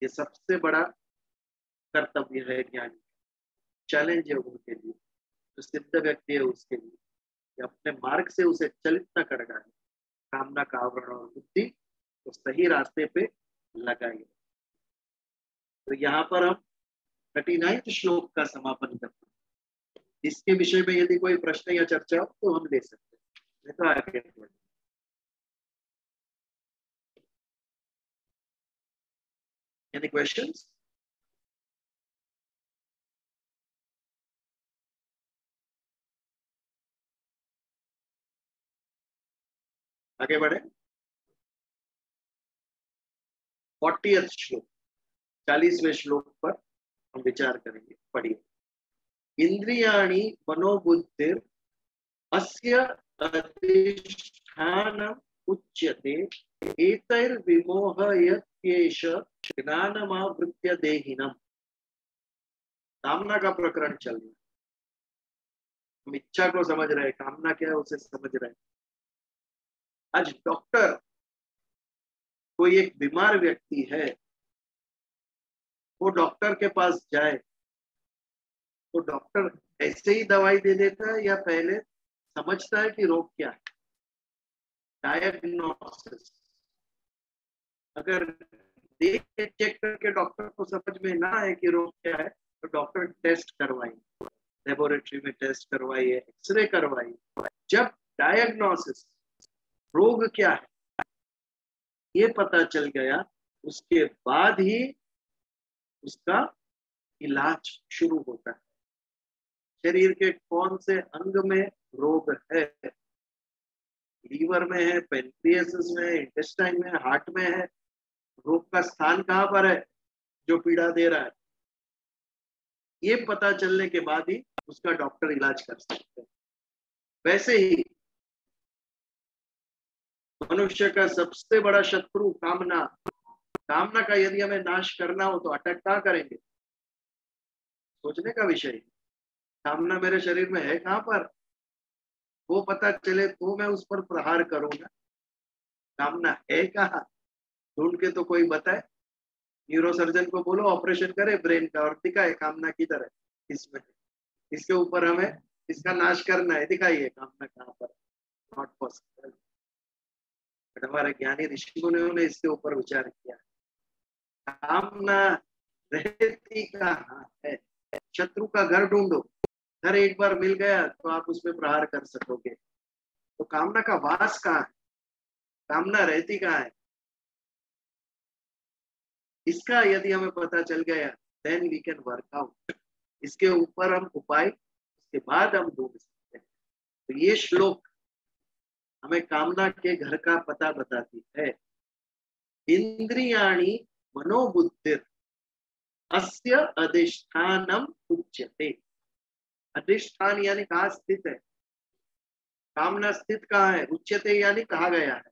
ये सबसे बड़ा कर्तव्य है ज्ञानी, चैलेंज है उनके लिए, जो सिद्ध व्यक्ति है उसके लिए, कि अपने मार्ग से उसे चलित न कर डाले, कामना का आवरण और बुद्धि तो सही रास्ते पे लगाइए। तो यहाँ पर हम 39 श्लोक का समापन करते हैं। इसके विषय में यदि कोई प्रश्न या चर्चा हो तो हम ले सकते हैं, नहीं तो आगे बढ़े। Any questions? आगे बढ़े। 40वां श्लोक, 40वें श्लोक पर हम विचार करेंगे। पढ़िए। इंद्रियाणि मनोबुद्धिर अस्य अधिष्ठानम् उच्यते एतैर्विमोहयत्येष ज्ञानमावृत्य देहिनम्। कामना का प्रकरण चल रहा है। हम इच्छा को समझ रहे हैं, कामना क्या है उसे समझ रहे हैं। आज डॉक्टर, कोई एक बीमार व्यक्ति है, वो डॉक्टर के पास जाए तो डॉक्टर ऐसे ही दवाई दे देता है या पहले समझता है कि रोग क्या है? डायग्नोसिस। अगर देख के चेक करके डॉक्टर को समझ में ना आए कि रोग क्या है तो डॉक्टर टेस्ट करवाइए, लेबोरेटरी में टेस्ट करवाइए, एक्सरे करवाइए। जब डायग्नोसिस, रोग क्या है ये पता चल गया, उसके बाद ही उसका इलाज शुरू होता है। शरीर के कौन से अंग में रोग है? लीवर में है, पेनक्रियासिस में है, इंटेस्टाइन में है, हार्ट में है। रोग का स्थान कहाँ पर है जो पीड़ा दे रहा है? ये पता चलने के बाद ही उसका डॉक्टर इलाज कर सकते हैं। वैसे ही मनुष्य का सबसे बड़ा शत्रु कामना। कामना का यदि हमें नाश करना हो तो अटैक कहाँ करेंगे? सोचने का विषय। कामना मेरे शरीर में है कहाँ पर, वो पता चले तो मैं उस पर प्रहार करूंगा। कामना है कहाँ ढूंढ के तो कोई बताए। न्यूरोसर्जन को बोलो ऑपरेशन करे ब्रेन का और दिखाए कामना किधर है, इसमें, इसके ऊपर हमें इसका नाश करना है, दिखाइए कामना कहाँ पर। Not possible. बट हमारे ज्ञानी ऋषि मुनियों ने इसके ऊपर विचार किया। कामना रहती कहाँ है? शत्रु का घर ढूंढो, घर एक बार मिल गया तो आप उसमें प्रहार कर सकोगे। तो कामना का वास कहाँ है? कामना रहती कहाँ है? इसका यदि हमें पता चल गया then we can work out. इसके ऊपर हम उपाय उसके बाद हम ढूंढ सकते हैं। तो ये श्लोक हमें कामना के घर का पता बताती है। इंद्रियाणि मनोबुद्धिर अस्य अधिष्ठानम उच्यते। अधिष्ठान यानी कहाँ स्थित है? कामना स्थित कहाँ है? उच्यते यानी कहा गया है।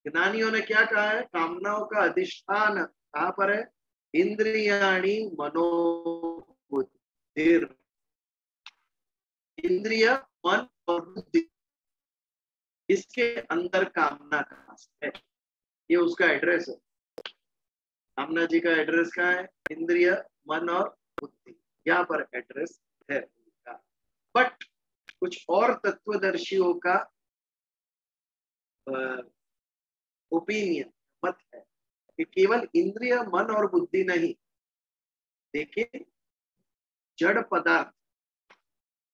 ज्ञानियों ने क्या कहा है? कामनाओं का अधिष्ठान कहाँ पर है? इंद्रियाणि मनोबुद्धिर। इंद्रिय, मन और बुद्धि, इसके अंदर कामना कहाँ है? ये उसका एड्रेस है। कामना जी का एड्रेस कहाँ है? इंद्रिय, मन और बुद्धि, यहाँ पर एड्रेस है उनका। बट कुछ और तत्वदर्शियों का ओपिनियन, मत है कि केवल इंद्रिय, मन और बुद्धि नहीं, देखिए जड़ पदार्थ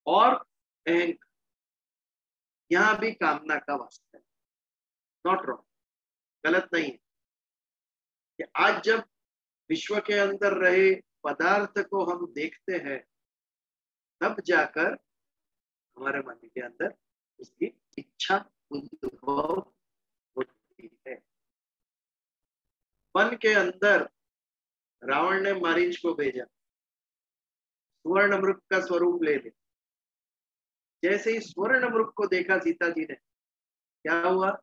और अहंकार, यहाँ भी कामना का वास्ता है। नॉट रॉन्ग, गलत नहीं है कि आज जब विश्व के अंदर रहे पदार्थ को हम देखते हैं तब जाकर हमारे मन के अंदर उसकी इच्छा उद्भव होती है। वन के अंदर रावण ने मारीच को भेजा, स्वर्ण मृग का स्वरूप ले ले। जैसे ही स्वर्ण मृग को देखा सीता जी ने, क्या हुआ?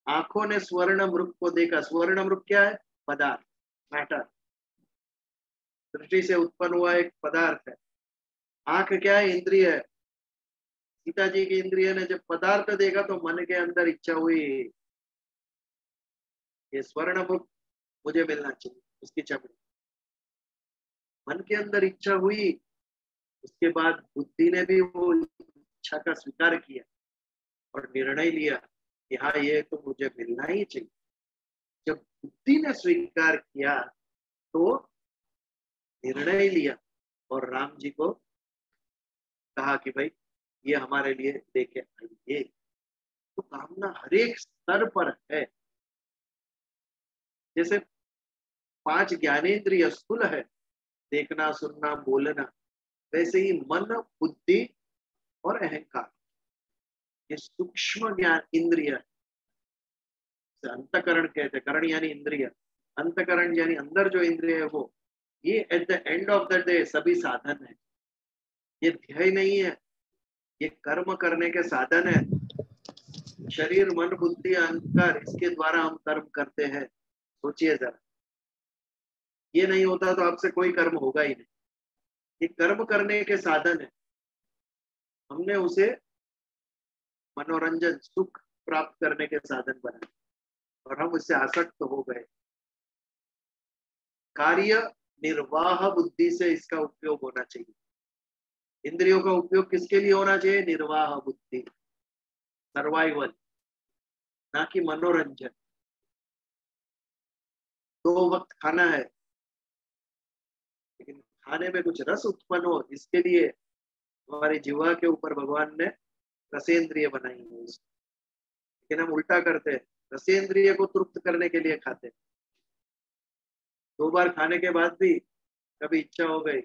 आंखों ने स्वर्ण मृग को देखा। स्वर्ण मृग क्या है? पदार्थ, मैटर, दृष्टि से उत्पन्न हुआ एक पदार्थ है। आंख क्या है? इंद्रिय है। सीता जी की इंद्रिय ने जब पदार्थ देखा तो मन के अंदर इच्छा हुई, ये स्वर्ण मृग मुझे मिलना चाहिए, उसकी चमड़ी। मन के अंदर इच्छा हुई, उसके बाद बुद्धि ने भी वो इच्छा का स्वीकार किया और निर्णय लिया कि हाँ ये तो मुझे मिलना ही चाहिए। जब बुद्धि ने स्वीकार किया तो निर्णय लिया और राम जी को कहा कि भाई ये हमारे लिए लेके आइए। तो कामना हर एक स्तर पर है। जैसे 5 ज्ञानेंद्रिय स्थूल है, देखना, सुनना, बोलना, वैसे ही मन, बुद्धि और अहंकार, ये सूक्ष्म ज्ञान इंद्रिय, अंतकरण कहते हैं, करण यानी इंद्रिय, अंतकरण यानी अंदर जो इंद्रिय है वो, ये at the end of the day सभी साधन है। ये ध्येय नहीं है, ये कर्म करने के साधन है। शरीर, मन, बुद्धि, अहंकार, इसके द्वारा हम कर्म करते हैं। सोचिए जरा, ये नहीं होता तो आपसे कोई कर्म होगा ही नहीं। ये कर्म करने के साधन है, हमने उसे मनोरंजन, सुख प्राप्त करने के साधन बनाए और हम उससे आसक्त हो गए। कार्य निर्वाह बुद्धि से इसका उपयोग होना चाहिए। इंद्रियों का उपयोग किसके लिए होना चाहिए? निर्वाह बुद्धि, सर्वाइवल, ना कि मनोरंजन। 2 वक्त खाना है, लेकिन खाने में कुछ रस उत्पन्न हो, इसके लिए हमारे जीवा के ऊपर भगवान ने रसेंद्रिय बनाई है। लेकिन हम उल्टा करते हैं, रसेंद्रिय को तृप्त करने के लिए खाते हैं। 2 बार खाने के बाद भी कभी इच्छा हो गई,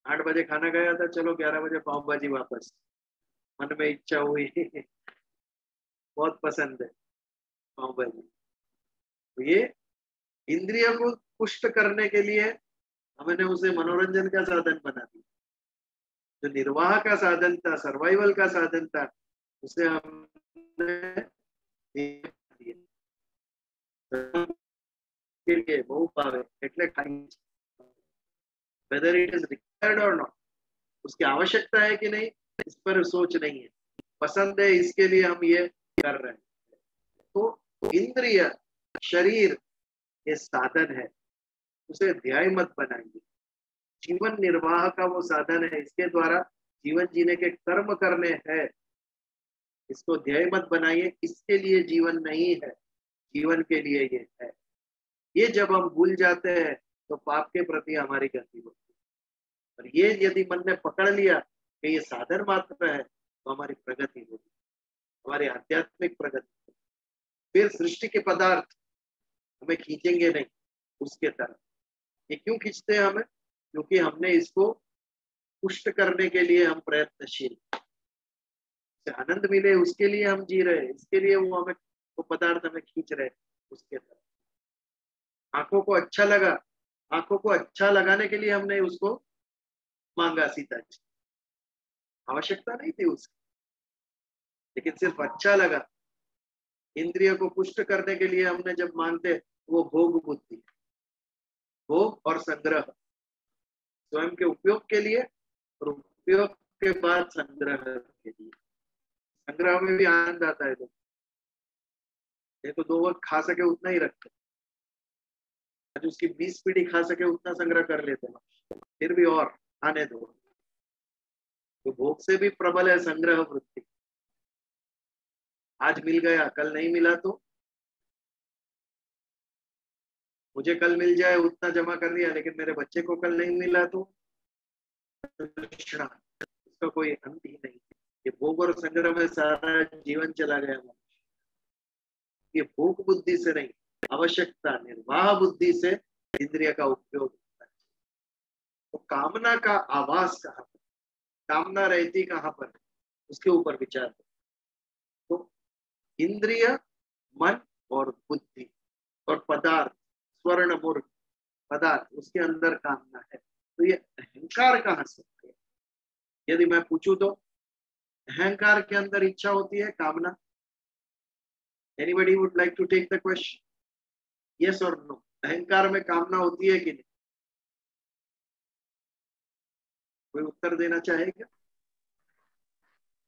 8 बजे खाना गया था, चलो 11 बजे पाव भाजी वापस, मन में इच्छा हुई बहुत पसंद है पाव भाजी। तो ये इंद्रिय को पुष्ट करने के लिए हमने उसे मनोरंजन का साधन बना दिया। जो निर्वाह का साधन था, सर्वाइवल का साधन था, उसे हमने के लिए बहु भावे એટલે ખાઈ, whether it is required or not, उसकी आवश्यकता है कि नहीं इस पर सोच नहीं है, पसंद है इसके लिए हम ये कर रहे हैं। तो इंद्रिय, शरीर ये साधन है, उसे ध्याय मत बनाइए। जीवन निर्वाह का वो साधन है, इसके द्वारा जीवन जीने के कर्म करने हैं, इसको ध्येय मत बनाइए। इसके लिए जीवन नहीं है, जीवन के लिए ये है। ये जब हम भूल जाते हैं तो पाप के प्रति हमारी गति होती है। और ये यदि मन ने पकड़ लिया कि ये साधन मात्र है, तो हमारी प्रगति होगी, हमारी आध्यात्मिक प्रगति। फिर सृष्टि के पदार्थ हमें खींचेंगे नहीं उसके तरफ। ये क्यों खींचते हैं हमें? क्योंकि हमने इसको पुष्ट करने के लिए हम प्रयत्नशील, आनंद मिले उसके लिए हम जी रहे हैं, इसके लिए वो हमें, वो पदार्थ हमें खींच रहे उसके तरफ। आंखों को अच्छा लगा, आंखों को अच्छा लगाने के लिए हमने उसको मांगा सीता जी, आवश्यकता नहीं थी उसकी, लेकिन सिर्फ अच्छा लगा। इंद्रिय को पुष्ट करने के लिए हमने जब मांगते, वो भोग बुद्धि, भोग और संग्रह, स्वयं के उपयोग के लिए और उपयोग के बाद संग्रह के लिए। संग्रह में भी आनंद आता है, तो 2 वक्त खा सके उतना ही रखते, आज उसकी 20 पीढ़ी खा सके उतना संग्रह कर लेते हैं, फिर भी और आने दो। तो भोग से भी प्रबल है संग्रह वृत्ति। आज मिल गया, कल नहीं मिला तो मुझे कल मिल जाए उतना जमा कर दिया, लेकिन मेरे बच्चे को कल नहीं मिला तो उसका कोई अंत ही नहीं। ये भोग और संग्रह में सारा जीवन चला गया। ये भोग बुद्धि से नहीं, आवश्यकता निर्वाह बुद्धि से इंद्रिय का उपयोग होता है। तो कामना का आवास कहाँ पर, कामना रहती कहाँ पर, उसके ऊपर विचार करो। तो इंद्रिय, मन और बुद्धि और पदार्थ, स्वर्ण मूर्ख पदार्थ, उसके अंदर कामना है। तो ये अहंकार कहाँ से है? यदि मैं पूछूं तो अहंकार के अंदर इच्छा होती है, कामना? Anybody would like to take the question, yes और नो? अहंकार में कामना होती है कि नहीं? कोई उत्तर देना चाहेगा?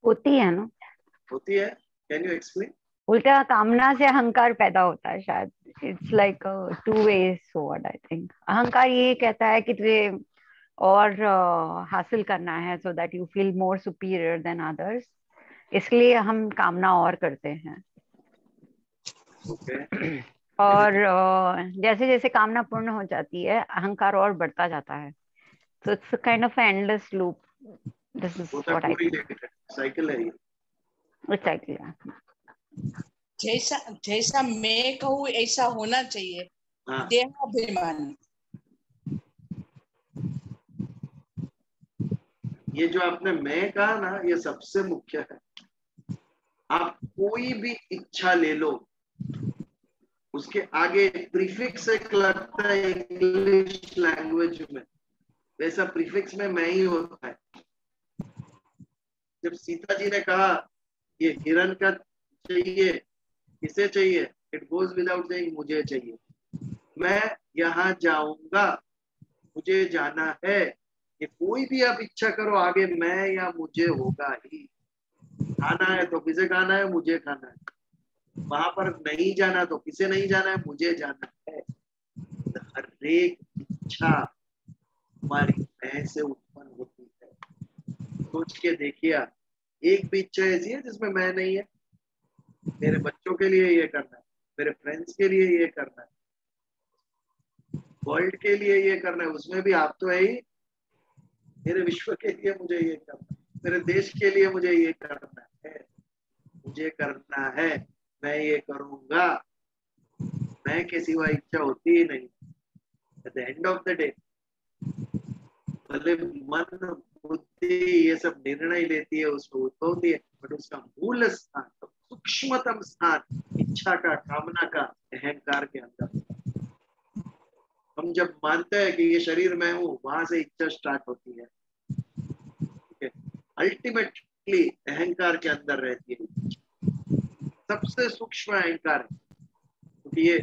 होती है ना, होती है। Can you explain? उल्टा कामना से अहंकार पैदा होता है शायद। It's like 2 ways sword I think. अहंकार ये कहता है कि तुझे और हासिल करना है, so that you feel more superior than others, इसलिए हम कामना और करते हैं। Okay. और जैसे जैसे कामना पूर्ण हो जाती है, अहंकार और बढ़ता जाता है। So it's kind of endless loop. This is what I think. Cycle है ये, साइकिल है। जैसा जैसा मैं कहूँ ऐसा होना चाहिए। हाँ। देहाभिमान, ये जो आपने मैं कहा ना, ये सबसे मुख्य है। आप कोई भी इच्छा ले लो, उसके आगे प्रीफिक्स एक लगता है इंग्लिश लैंग्वेज में, वैसा प्रीफिक्स में मैं ही होता है। जब सीता जी ने कहा ये हिरण का चाहिए, किसे चाहिए, इट गोज विदाउट सेइंग मुझे चाहिए, मैं यहाँ जाऊंगा, मुझे जाना है, ये कोई भी आप इच्छा करो आगे मैं या मुझे होगा ही। खाना है तो किसे खाना है, मुझे खाना है। वहां पर नहीं जाना तो किसे नहीं जाना है, मुझे जाना है। तो हर एक इच्छा हमारी मैं से उत्पन्न होती है। सोच के देखिए, एक भी इच्छा ऐसी है जिसमें मैं नहीं है। मेरे बच्चों के लिए ये करना है, मेरे फ्रेंड्स के लिए ये करना है, वर्ल्ड के लिए ये करना है, उसमें भी आप तो है ही। मेरे विश्व के लिए मुझे ये करना है, मेरे देश के लिए मुझे ये करना है, मुझे करना है, मैं ये करूंगा। मैं के सिवा इच्छा होती ही नहीं। At the end of the day भले मन बुद्धि ये सब निर्णय लेती है, उसको उद्भवती है, बट उसका मूल स्थान, सूक्ष्मतम स्थान इच्छा का, कामना का, अहंकार के अंदर। हम जब मानते हैं कि ये शरीर मैं हूं, वहां से इच्छा स्टार्ट होती है। ठीक है, अल्टीमेटली अहंकार के अंदर रहती है, सबसे सूक्ष्म अहंकार है, क्योंकि ये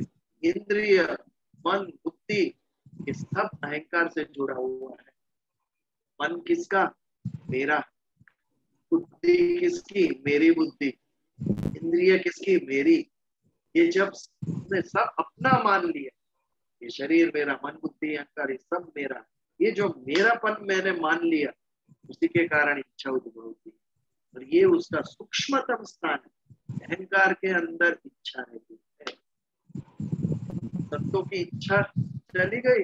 इंद्रिय, मन, बुद्धि, ये सब अहंकार से जुड़ा हुआ है। मन किसका, मेरा। बुद्धि किसकी, मेरी बुद्धि। इंद्रिय किसकी, मेरी। ये जब सब अपना मान लिया, ये शरीर मेरा, मन, बुद्धि, अहंकार, ये सब मेरा, ये जो मेरापन मैंने मान लिया, उसी के कारण इच्छा उद्भव होती है। और ये उसका सूक्ष्मतम स्थान है, अहंकार के अंदर इच्छा रहती है। संतों की इच्छा चली गई,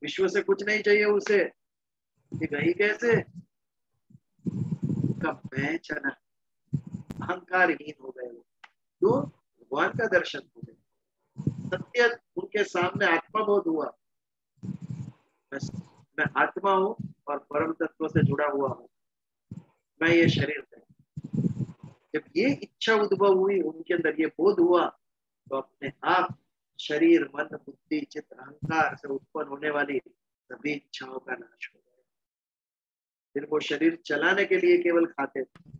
विश्व से कुछ नहीं चाहिए उसे, ये गई कैसे, कब मैं चला, अहंकारहीन हो गए वो, तो भगवान का दर्शन हो गया, सत्य उनके सामने आत्मबोध हुआ। मैं आत्मा हूँ और परम तत्व से जुड़ा हुआ हूँ, मैं ये शरीर है। जब ये इच्छा उद्भव हुई उनके अंदर, ये बोध हुआ, तो अपने आप शरीर, मन, बुद्धि, चित्त, अहंकार से उत्पन्न होने वाली सभी इच्छाओं का नाश हो गया। फिर वो शरीर चलाने के लिए केवल खाते थे,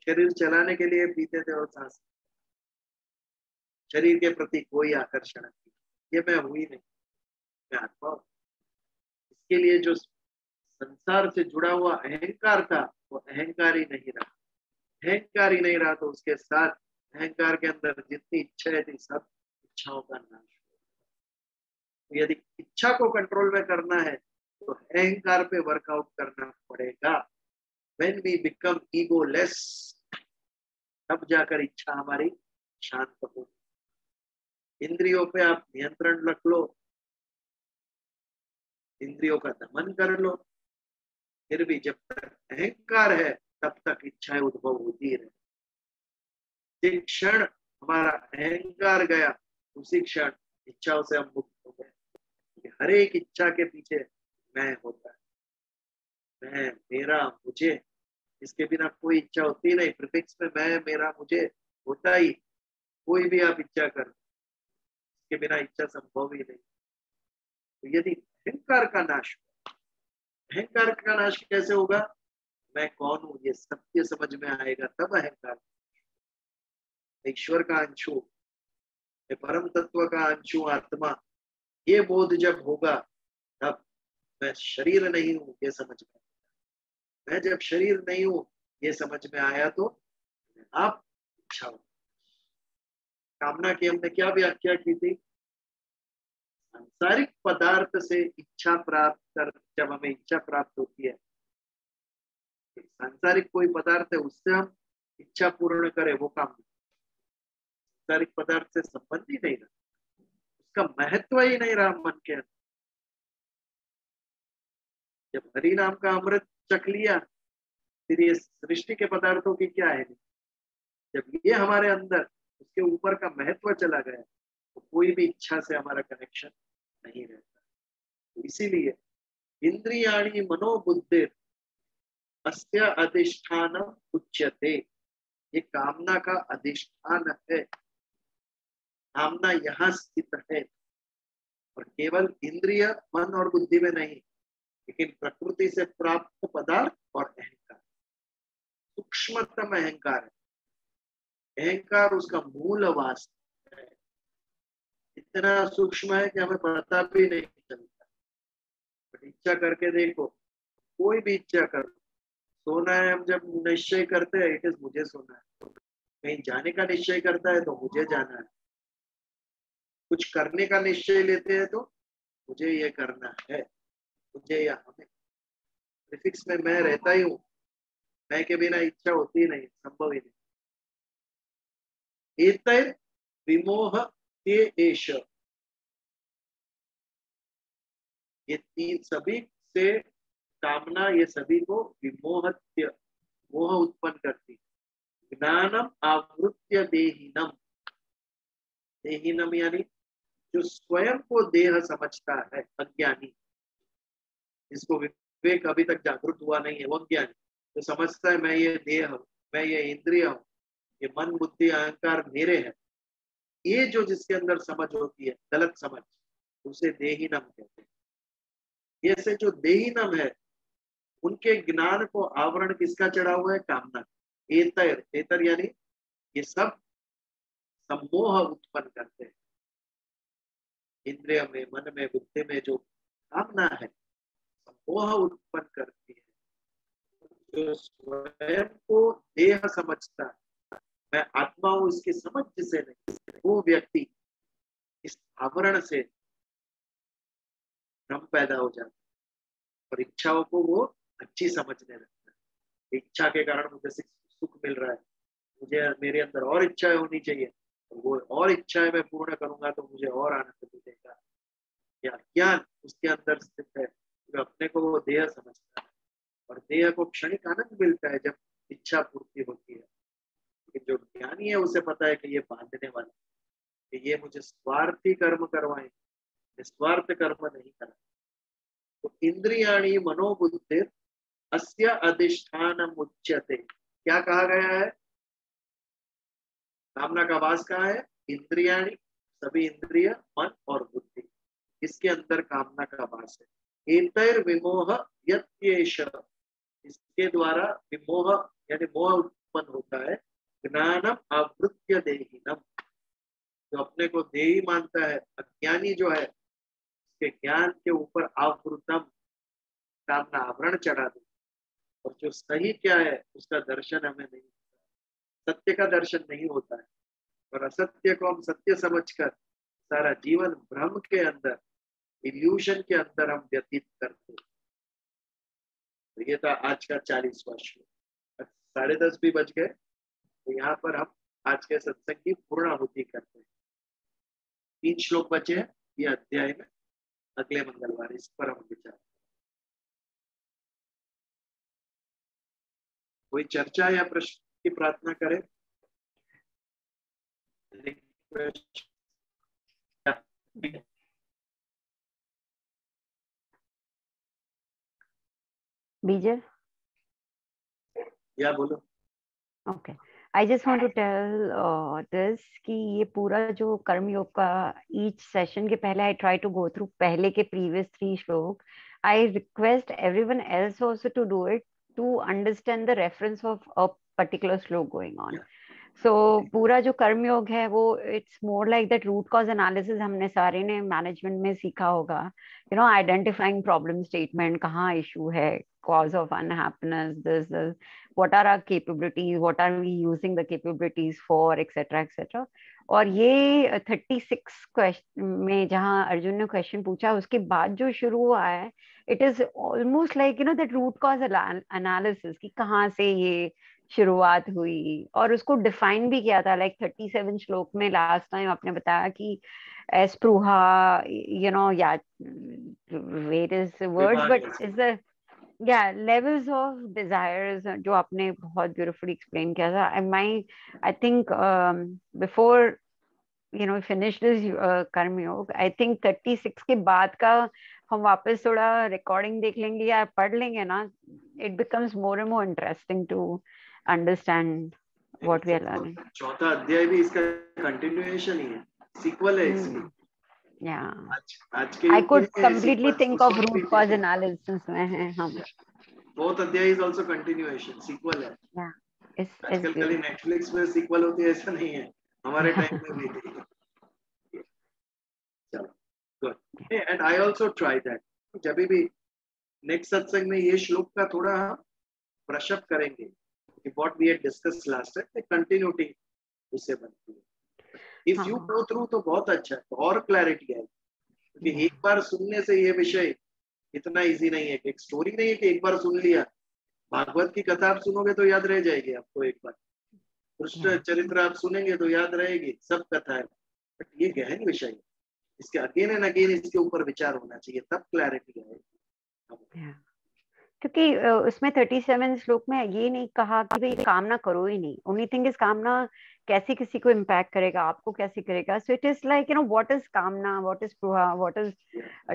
शरीर चलाने के लिए पीते थे और सांस, शरीर के प्रति कोई आकर्षण नहीं। ये मैं हुई नहीं, मैं आत्मा हूं। इसके लिए जो संसार से जुड़ा हुआ अहंकार था, वो अहंकार ही नहीं रहा। अहंकार ही नहीं रहा तो उसके साथ अहंकार के अंदर जितनी इच्छाएं थी, सब इच्छाओं का नाश हो। तो यदि इच्छा को कंट्रोल में करना है तो अहंकार पे वर्कआउट करना पड़ेगा। When we become egoless, तब जाकर इच्छा हमारी शांत होगी। इंद्रियों पे आप नियंत्रण रख लो, इंद्रियों का दमन कर लो, फिर भी जब तक अहंकार है तब तक इच्छाएं उद्भव होती रहे। जिस क्षण हमारा अहंकार गया, उसी क्षण इच्छाओं से हम मुक्त हो गए। हर एक इच्छा के पीछे मैं होता है, मैं, मेरा, मुझे, इसके बिना कोई इच्छा होती नहीं। प्रीफिक्स में मैं, मेरा, मुझे होता ही। कोई भी आप इच्छा कर, इसके बिना इच्छा संभव ही नहीं। तो यदि अहंकार का नाश हो, अहंकार का नाश कैसे होगा, मैं कौन हूं ये सत्य समझ में आएगा, तब अहंकार। ईश्वर का अंशु, परम तत्व का अंशु आत्मा, ये बोध जब होगा तब मैं शरीर नहीं हूं ये समझ में। मैं जब शरीर नहीं हूं ये समझ में आया तो आप इच्छा हो। कामना की हमने क्या व्याख्या की थी, सांसारिक पदार्थ से इच्छा प्राप्त कर, जब हमें इच्छा प्राप्त होती है, सांसारिक कोई पदार्थ है उससे हम इच्छा पूर्ण करें, वो काम नहीं। सांसारिक पदार्थ से संबंध ही नहीं रहा, उसका महत्व ही नहीं रहा मन के अंदर। जब हरि नाम का अमृत चख लिया, फिर ये सृष्टि के पदार्थों की क्या है। जब ये हमारे अंदर उसके ऊपर का महत्व चला गया तो कोई भी इच्छा से हमारा कनेक्शन नहीं रहता। तो इसीलिए इंद्रियाणि मनोबुद्धि अस्य अधिष्ठान उच्यते, ये कामना का अधिष्ठान है, कामना यहाँ स्थित है, और केवल इंद्रिय, मन और बुद्धि में नहीं, लेकिन प्रकृति से प्राप्त पदार्थ और अहंकार, सूक्ष्मतम अहंकार है। अहंकार उसका मूल वास्तव है, इतना सूक्ष्म है कि हमें पता भी नहीं चलता। बट इच्छा करके देखो, कोई भी इच्छा करो, सोना है, हम जब निश्चय करते हैं इट इज मुझे सोना है, कहीं जाने का निश्चय करता है तो मुझे जाना है, कुछ करने का निश्चय लेते हैं तो मुझे ये करना है, मुझे या हमें। प्रीफिक्स में मैं रहता ही हूँ, मैं के बिना इच्छा होती ही नहीं, संभव ही नहीं। एतैर विमोह ते एष, ये तीन सभी से कामना, ये सभी को विमोहत्य, मोह उत्पन्न करती है। ज्ञानम आवृत्य देहिनम, देहिनम यानी जो स्वयं को देह समझता है, अज्ञानी, जिसको विवेक अभी तक जागृत हुआ नहीं है, वो अज्ञानी तो समझता है मैं ये देह हूँ, मैं ये इंद्रिय हूँ, ये मन बुद्धि अहंकार मेरे है। ये जो जिसके अंदर समझ होती है, गलत समझ, उसे देहिनम कहते हैं। ये से जो देहिनम है, उनके ज्ञान को आवरण किसका चढ़ा हुआ है? कामना। एतर, एतर यानी ये सब सम्मोह उत्पन्न करते हैं। इंद्रिय में, मन में, बुद्धि में जो कामना है, सम्मोह उत्पन्न करती है। जो स्वयं को देह समझता है, मैं आत्मा हूं, इसकी समझ जिसे नहीं, वो व्यक्ति इस आवरण से भ्रम पैदा हो जाता है और इच्छाओं को वो अच्छी समझने लगता है। इच्छा के कारण मुझे सुख मिल रहा है, मुझे मेरे अंदर और इच्छाएं होनी चाहिए, और वो और इच्छाएं मैं पूर्ण करूंगा तो मुझे और आनंद मिलेगा। या ज्ञान उसके अंदर स्थित है, जो अपने को वो देह समझता है, और देह को क्षणिक आनंद मिलता है जब इच्छा पूर्ति होती है। लेकिन जो ज्ञानी है उसे पता है कि ये बांधने वाला है, कि ये मुझे स्वार्थी कर्म करवाएं, निस्वार्थ कर्म नहीं करना। तो इंद्रियाणी मनोबुद्धि अस्य अधिष्ठानम उच्यते, क्या कहा गया है? कामना का वास कहाँ है? इंद्रियाणी, सभी इंद्रिय, मन और बुद्धि, इसके अंदर कामना का वास है। एतैर विमोह यत्येष, इसके द्वारा विमोह यानी मोह उत्पन्न होता है। ज्ञानम आवृत्य देहिनम, जो अपने को देही मानता है, अज्ञानी जो है, उसके ज्ञान के ऊपर आवृतम, कामना आवरण चढ़ा दे, और जो सही क्या है उसका दर्शन हमें नहीं होता, सत्य का दर्शन नहीं होता है, और असत्य को हम सत्य समझकर सारा जीवन भ्रम के अंदर, इल्यूशन के अंदर हम व्यतीत करते हैं। तो ये था आज का 40वां श्लोक। 10:30 भी बज गए, तो यहाँ पर हम आज के सत्संग की पूर्णाहुति करते हैं। 3 श्लोक बचे हैं ये अध्याय में, अगले मंगलवार इस पर हम विचार। कोई चर्चा या प्रश्न की प्रार्थना करें? बीजल, या बोलो। Okay, I just want to tell this कि ये पूरा जो कर्म योग का ईच सेशन के पहले I try to go through पहले के previous 3 shloka. I request everyone else also to do it to understand the reference of a particular shloka going on. So पूरा जो कर्म योग है वो it's more like that root cause analysis. हमने सारे ने management में सीखा होगा, you know, identifying problem statement, कहाँ इशू है, cause of unhappiness, this, what are our capabilities, what are we using the capabilities for, etc etc. और ये 36 क्वेश्चन में जहाँ अर्जुन ने क्वेश्चन पूछा उसके बाद जो शुरू हुआ है, it is almost like, you know, that root cause analysis कि कहाँ से ये शुरुआत हुई, और उसको डिफाइन भी किया था. लाइक 37 श्लोक में लास्ट टाइम आपने बताया कि स्पृहा, यू नो, या various words, but is the levels of desires जो आपने बहुत ब्यूटीफुली एक्सप्लेन किया था. I think before you know finish this कर्म योग, आई थिंक 36 के बाद का हम वापस थोड़ा रिकॉर्डिंग देख लेंगे या पढ़ लेंगे ना, it becomes more and more interesting to understand what we are learning. चौथा अध्याय भी इसका कंटिन्यूएशन ही है, सीक्वल है इसकी. Yeah. आज के I could completely think of root cause analysis में है हम. Fourth अध्याय is also continuation, sequel है. Yeah. आजकल खाली नेटफ्लिक्स में सीक्वल होती है ऐसा नहीं है, हमारे टाइम में भी थी. चलो, good. And I also try that. जब भी नेक्स्ट सत्संग में ये श्लोक का थोड़ा ब्रश अप करेंगे कि what we had discuss last time, continuity उससे बनती है. इफ यू गो थ्रू तो बहुत अच्छा है, और क्लैरिटी आएगी. क्योंकि एक बार सुनने से ये विषय इतना इजी नहीं है. एक स्टोरी नहीं है कि एक बार सुन लिया. भागवत की कथा आप सुनोगे तो याद रह जाएगी आपको एक बार. कृष्ण चरित्र आप सुनेंगे तो याद रहेगी, सब कथा है. बट ये गहन विषय है, इसके अगेन एंड अगेन इसके ऊपर विचार होना चाहिए, तब क्लैरिटी आएगी. क्योंकि उसमें 37 श्लोक में ये नहीं कहा कि भाई कामना करो ही नहीं. ओनली थिंग इज कामना कैसे किसी को इम्पैक्ट करेगा, आपको कैसे करेगा. So it is like what is कामना, व्हाट इज स्पृहा, what is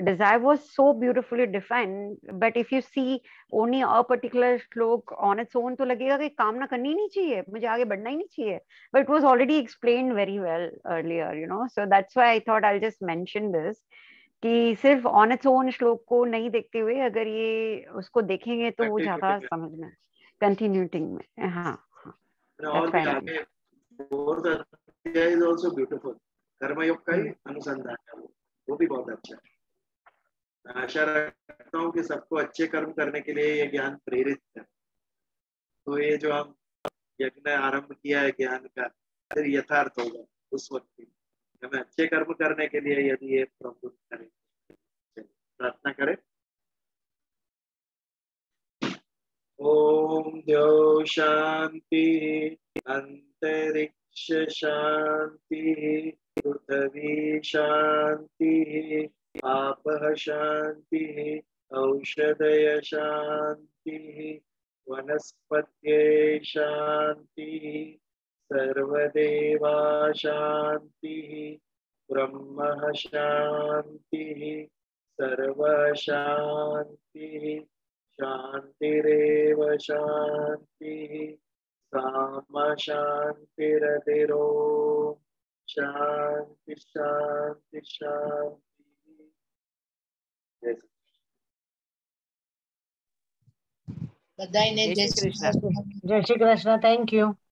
desire was so beautifully defined. But if you see only a particular shloka on its own तो लगेगा कि कामना करनी नहीं चाहिए, मुझे आगे बढ़ना ही नहीं चाहिए. But it was already explained very well earlier, so that's why I thought I will just mention this कि सिर्फ ऑन इट्स ओन श्लोक को नहीं देखते हुए अगर ये उसको देखेंगे तो वो ज्यादा समझ में कंटिन्यूटी में. हाँ, और भी आगे फोर्थ अध्याय इज आल्सो ब्यूटीफुल. कर्मयोग का ही अनुसंधान है वो भी बहुत अच्छा है. मैं आशा रखता हूँ कि सबको अच्छे कर्म करने के लिए ये ज्ञान प्रेरित है. तो ये जो हम यज्ञ आरंभ किया है ज्ञान का, फिर यथार्थ होगा उस वक्त हमें अच्छे कर्म करने के लिए यदि ये प्रवृत्त करें. प्रार्थना करें. ओम द्यौ शांति, अंतरिक्ष शांति, पृथ्वी शांति, आपः शांति, औषधय शांति, वनस्पत्यै शांति, सर्वदेवा शांति, ब्रह्म शांति, सर्व शांति, शांतिरेव शांति, साम शांतिरतिरोम शांति शांति शांति. बधाई ने जय श्री कृष्ण. जय श्री कृष्ण. Thank you.